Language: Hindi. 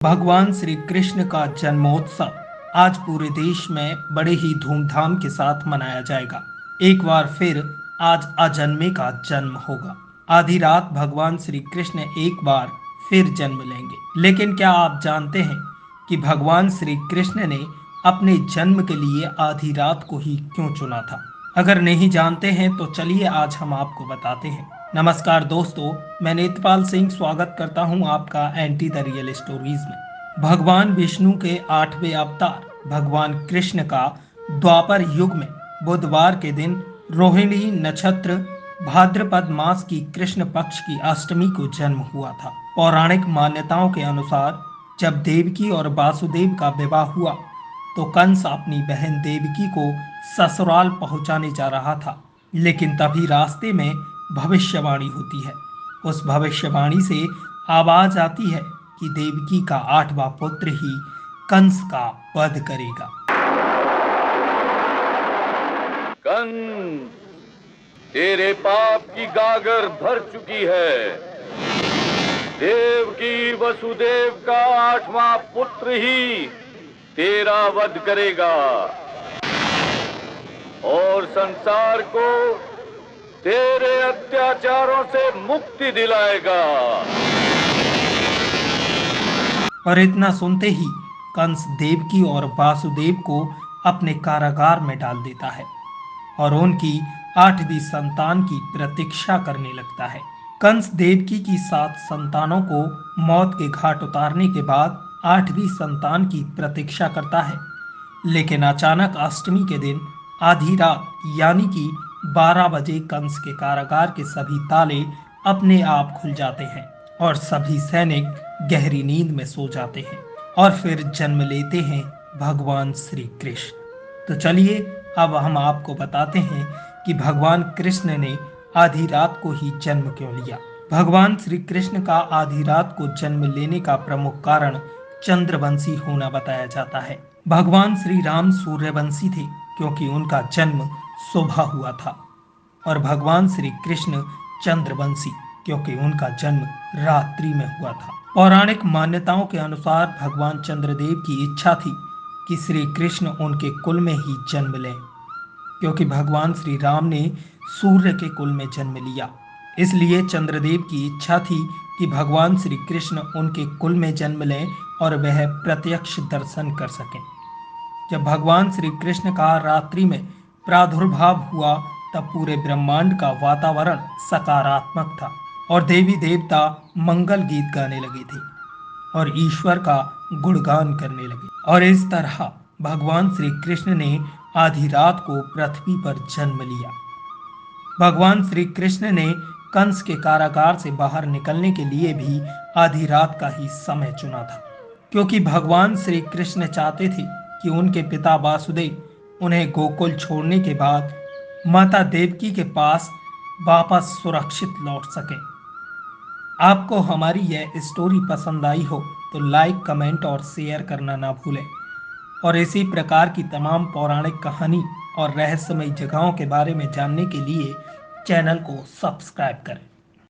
भगवान श्री कृष्ण का जन्मोत्सव आज पूरे देश में बड़े ही धूमधाम के साथ मनाया जाएगा। एक बार फिर आज अजन्मे का जन्म होगा। आधी रात भगवान श्री कृष्ण एक बार फिर जन्म लेंगे। लेकिन क्या आप जानते हैं कि भगवान श्री कृष्ण ने अपने जन्म के लिए आधी रात को ही क्यों चुना था? अगर नहीं जानते हैं तो चलिए आज हम आपको बताते हैं। नमस्कार दोस्तों, मैं नेत्रपाल सिंह स्वागत करता हूं आपका एंटी द रियल स्टोरीज में। भगवान विष्णु के 8वें अवतार भगवान कृष्ण का द्वापर युग में बुधवार के दिन रोहिणी नक्षत्र भाद्रपद मास की कृष्ण पक्ष की अष्टमी को जन्म हुआ था। पौराणिक मान्यताओं के अनुसार जब देवकी और वासुदेव का विवाह हुआ तो कंस अपनी बहन देवकी को ससुराल पहुंचाने जा रहा था, लेकिन तभी रास्ते में भविष्यवाणी होती है। उस भविष्यवाणी से आवाज आती है कि देवकी का 8वां पुत्र ही कंस का वध करेगा। कंस, तेरे पाप की गागर भर चुकी है। देवकी वसुदेव का 8वां पुत्र ही तेरा वध करेगा और संसार को तेरे अत्याचारों से मुक्ति दिलाएगा। और इतना सुनते ही कंस देवकी और वासुदेव को अपने कारागार में डाल देता है और उनकी 8वीं संतान की प्रतीक्षा करने लगता है। कंस देवकी की 7 संतानों को मौत के घाट उतारने के बाद 8वीं संतान की प्रतीक्षा करता है, लेकिन अचानक अष्टमी के दिन आधी रात यानी कि 12 बजे कंस के कारागार के सभी ताले अपने आप खुल जाते हैं और सभी सैनिक गहरी नींद में सो जाते हैं और फिर जन्म लेते हैं भगवान श्री कृष्ण। तो चलिए अब हम आपको बताते हैं कि भगवान कृष्ण ने आधी रात को ही जन्म क्यों लिया। भगवान श्री कृष्ण का आधी रात को जन्म लेने का प्रमुख कारण चंद्रवंशी होना बताया जाता है। भगवान श्री राम सूर्यवंशी थे क्योंकि उनका जन्म सुबह हुआ था, और भगवान श्री कृष्ण चंद्रवंशी क्योंकि उनका जन्म रात्रि में हुआ था। पौराणिक मान्यताओं के अनुसार भगवान चंद्रदेव की इच्छा थी कि श्री कृष्ण उनके कुल में ही जन्म लें, क्योंकि भगवान श्री राम ने सूर्य के कुल में जन्म लिया। इसलिए चंद्रदेव की इच्छा थी कि भगवान श्री कृष्ण उनके कुल में जन्म लें और वह प्रत्यक्ष दर्शन कर सकें। जब भगवान श्री कृष्ण का रात्रि में प्रादुर्भाव हुआ तब पूरे ब्रह्मांड का वातावरण सकारात्मक था और देवी देवता मंगल गीत गाने लगे थे और ईश्वर का गुणगान करने लगे। और इस तरह भगवान श्री कृष्ण ने आधी रात को पृथ्वी पर जन्म लिया। भगवान श्री कृष्ण ने कंस के कारागार से बाहर निकलने के लिए भी आधी रात का ही समय चुना था, क्योंकि भगवान श्री कृष्ण चाहते थे कि उनके पिता वासुदेव उन्हें गोकुल छोड़ने के बाद माता देवकी के पास वापस सुरक्षित लौट सकें। आपको हमारी यह स्टोरी पसंद आई हो तो लाइक, कमेंट और शेयर करना ना भूलें, और इसी प्रकार की तमाम पौराणिक कहानी और रहस्यमयी जगहों के बारे में जानने के लिए चैनल को सब्सक्राइब करें।